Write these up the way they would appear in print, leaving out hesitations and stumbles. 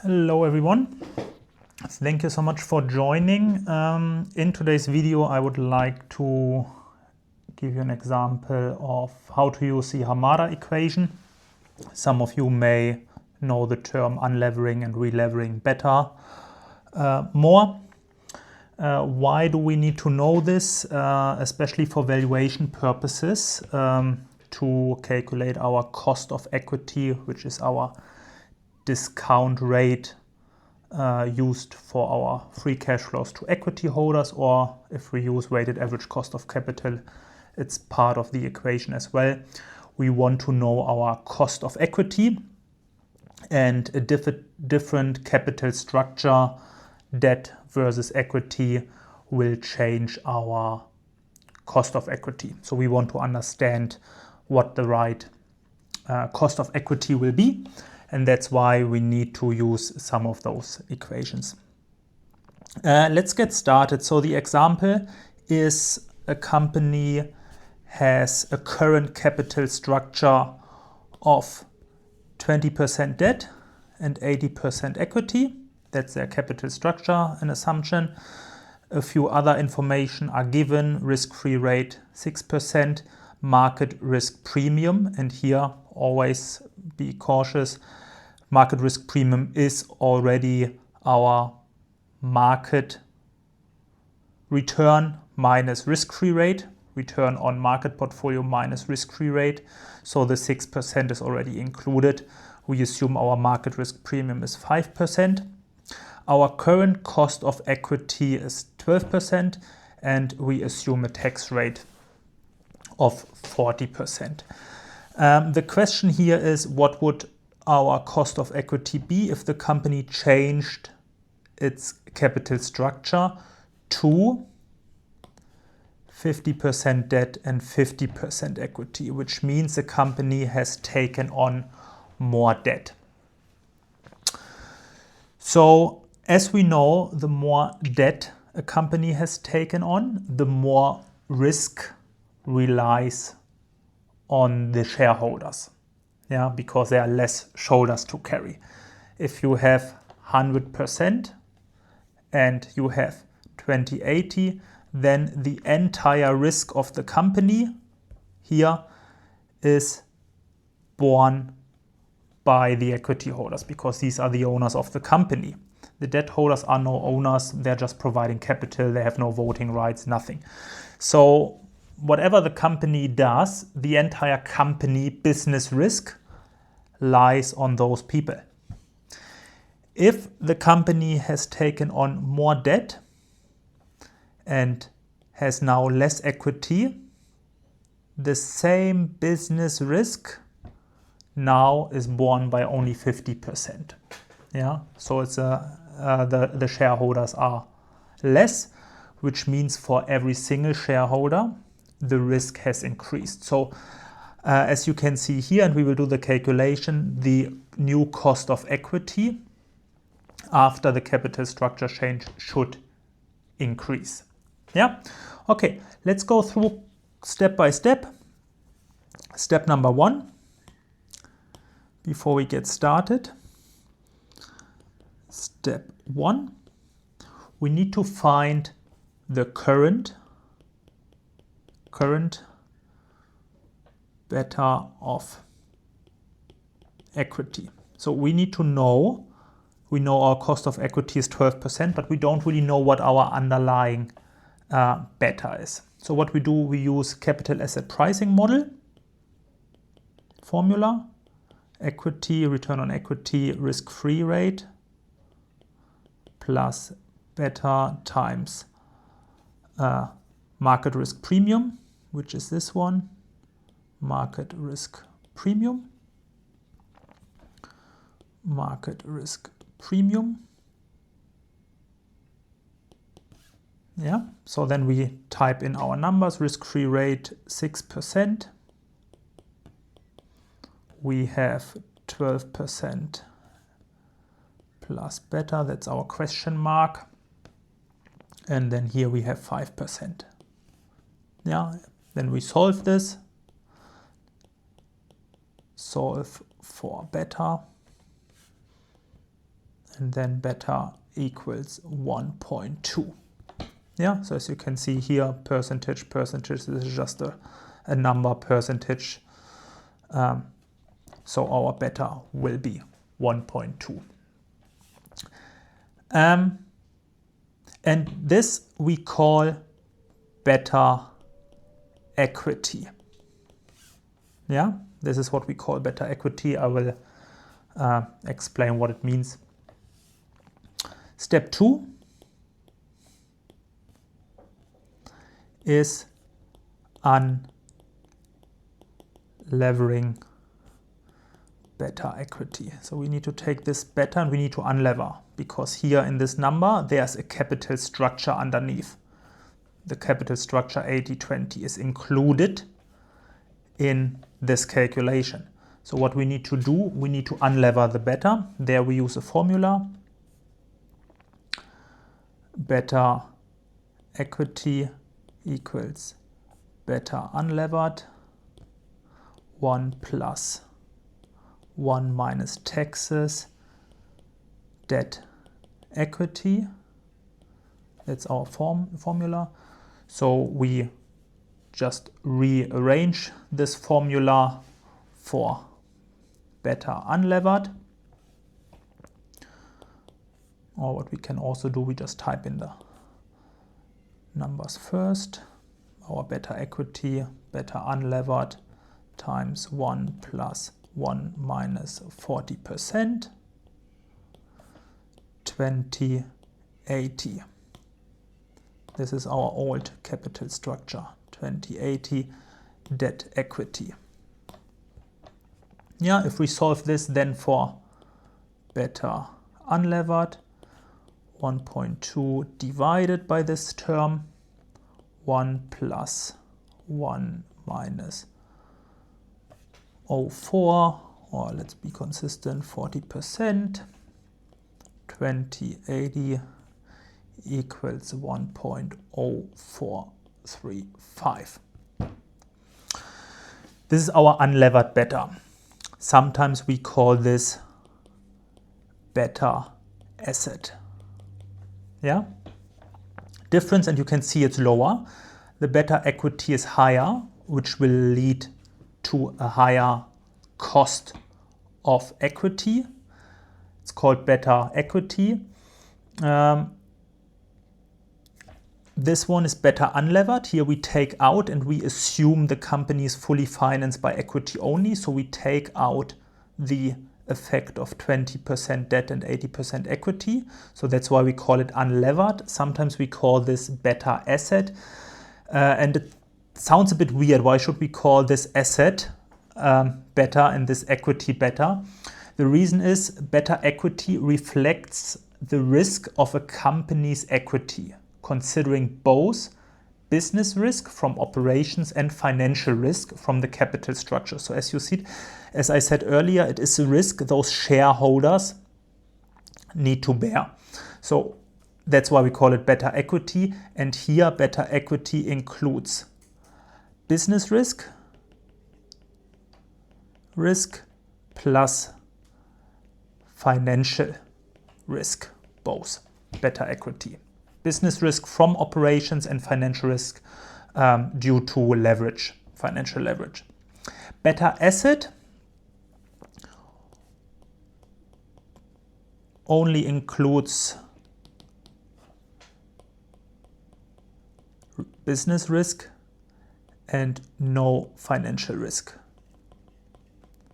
Hello everyone, thank you so much for joining. In today's video I would like to give you an example of how to use the Hamada equation. Some of you may know the term unlevering and relevering beta more. Why do we need to know this, especially for valuation purposes, to calculate our cost of equity, which is our discount rate used for our free cash flows to equity holders, or if we use weighted average cost of capital, it's part of the equation as well. We want to know our cost of equity, and a different capital structure, debt versus equity, will change our cost of equity. So we want to understand what the right cost of equity will be. And that's why we need to use some of those equations. Let's get started. So the example is a company has a current capital structure of 20% debt and 80% equity. That's their capital structure, an assumption. A few other information are given: risk-free rate 6%, market risk premium, and here always be cautious. Market risk premium is already our market return minus risk-free rate, return on market portfolio minus risk-free rate. So the 6% is already included. We assume our market risk premium is 5%. Our current cost of equity is 12%, and we assume a tax rate of 40%. The question here is, what would our cost of equity be if the company changed its capital structure to 50% debt and 50% equity, which means the company has taken on more debt. So as we know, the more debt a company has taken on, the more risk relies on the shareholders. Yeah, because there are less shoulders to carry. If you have 100% and you have 20/80, then the entire risk of the company here is borne by the equity holders, because these are the owners of the company. The debt holders are no owners, they're just providing capital, they have no voting rights, nothing. So whatever the company does, the entire company business risk lies on those people. If the company has taken on more debt and has now less equity, the same business risk now is borne by only 50%. Yeah, so it's the shareholders are less, which means for every single shareholder, the risk has increased. So as you can see here, and we will do the calculation, the new cost of equity after the capital structure change should increase. Yeah, okay, let's go through step by step. Step number 1, before we get started. Step 1, we need to find the current beta of equity. So we need to know, we know our cost of equity is 12%, but we don't really know what our underlying beta is. So what we do, we use capital asset pricing model formula, equity, return on equity, risk-free rate, plus beta times market risk premium, which is this one, market risk premium, market risk premium. Yeah, so then we type in our numbers: risk-free rate 6%, we have 12% plus beta, that's our question mark, and then here we have 5%. Yeah, then we solve this, solve for beta, and then beta equals 1.2. Yeah, so as you can see here, percentage, this is just a number percentage. So our beta will be 1.2. And this we call beta equity. Yeah, this is what we call beta equity. I will explain what it means. Step 2 is unlevering beta equity. So we need to take this beta and we need to unlever, because here in this number there's a capital structure underneath. The capital structure 80/20 is included in this calculation. So what we need to do, we need to unlever the beta. There we use a formula. Beta equity equals beta unlevered 1 plus 1 minus taxes debt equity. That's our formula. So we just rearrange this formula for beta unlevered. Or what we can also do, we just type in the numbers first. Our beta equity, beta unlevered times 1 plus 1 minus 40%, 2080. This is our old capital structure, 2080 debt equity. Yeah, if we solve this then for beta unlevered, 1.2 divided by this term, 1 plus 1 minus 0.04, or let's be consistent, 40%, 2080 equals 1.0435. This is our unlevered beta. Sometimes we call this beta asset. Yeah? Difference, and you can see it's lower. The beta equity is higher, which will lead to a higher cost of equity. It's called beta equity. This one is beta unlevered. Here we take out and we assume the company is fully financed by equity only. So we take out the effect of 20% debt and 80% equity. So that's why we call it unlevered. Sometimes we call this beta asset. And it sounds a bit weird. Why should we call this asset beta and this equity beta? The reason is beta equity reflects the risk of a company's equity, considering both business risk from operations and financial risk from the capital structure. So as you see, as I said earlier, it is a risk those shareholders need to bear. So that's why we call it beta equity. And here beta equity includes business risk plus financial risk, both beta equity. Business risk from operations and financial risk due to leverage, financial leverage. Beta asset only includes business risk and no financial risk.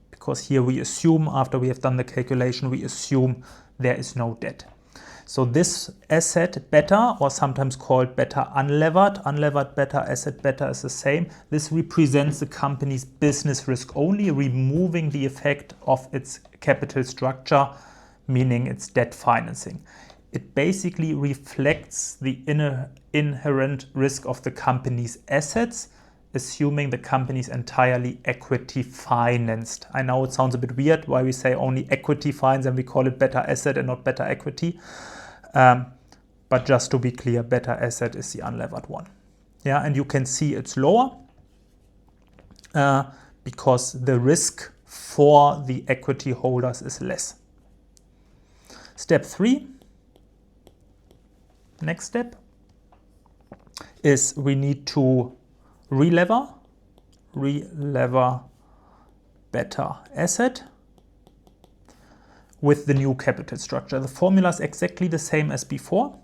Because here we assume, after we have done the calculation, we assume there is no debt. So this asset beta, or sometimes called beta unlevered beta, asset beta is the same. This represents the company's business risk only, removing the effect of its capital structure, meaning its debt financing. It basically reflects the inherent risk of the company's assets, assuming the company is entirely equity financed. I know it sounds a bit weird why we say only equity financed and we call it beta asset and not beta equity. But just to be clear, beta asset is the unlevered one. Yeah, and you can see it's lower because the risk for the equity holders is less. Step 3, next step, is we need to relever beta asset with the new capital structure. The formula is exactly the same as before.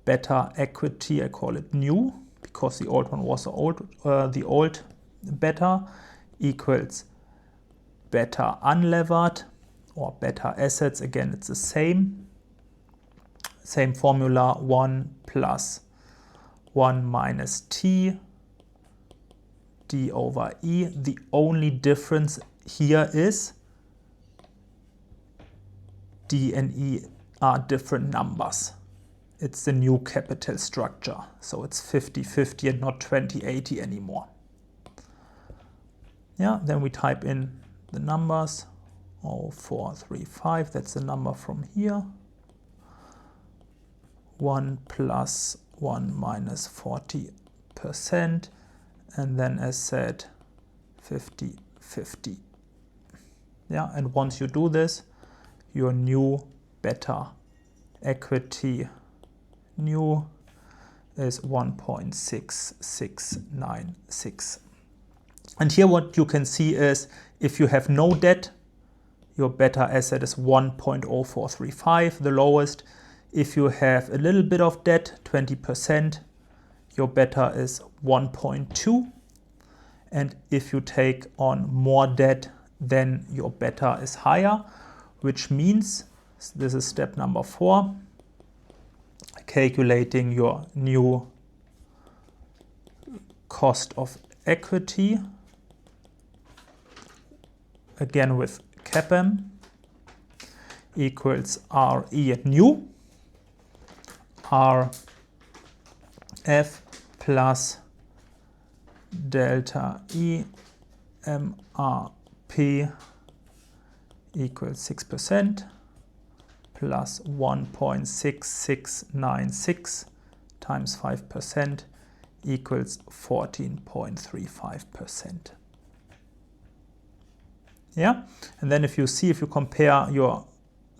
Beta equity, I call it new, because the old one was the old beta, equals beta unlevered, or beta assets, again it's the same formula, 1 plus 1 minus t d over e. The only difference here is d and e are different numbers. It's the new capital structure, so it's 50-50 and not 20-80 anymore. Yeah, then we type in the numbers, 0435, that's the number from here. 1 plus 1 minus 40%, and then as said, 50-50. Yeah, and once you do this, your new beta equity new is 1.6696. And here what you can see is, if you have no debt, your beta asset is 1.0435, the lowest. If you have a little bit of debt, 20%, your beta is 1.2. And if you take on more debt, then your beta is higher, which means, this is step number 4, calculating your new cost of equity, again with CAPM, equals RE new, RF plus delta E MRP equals 6% plus 1.6696 times 5% equals 14.35%. Yeah, and then if you compare your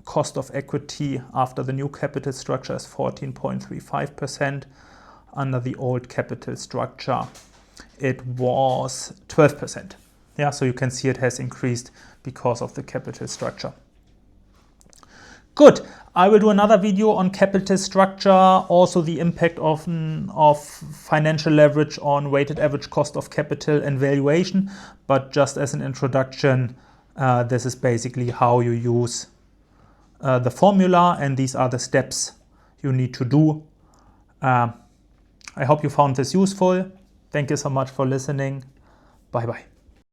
cost of equity after the new capital structure is 14.35%, under the old capital structure it was 12%. Yeah, so you can see it has increased because of the capital structure. Good. I will do another video on capital structure, also the impact of financial leverage on weighted average cost of capital and valuation. But just as an introduction, this is basically how you use the formula, and these are the steps you need to do. I hope you found this useful. Thank you so much for listening. Bye bye.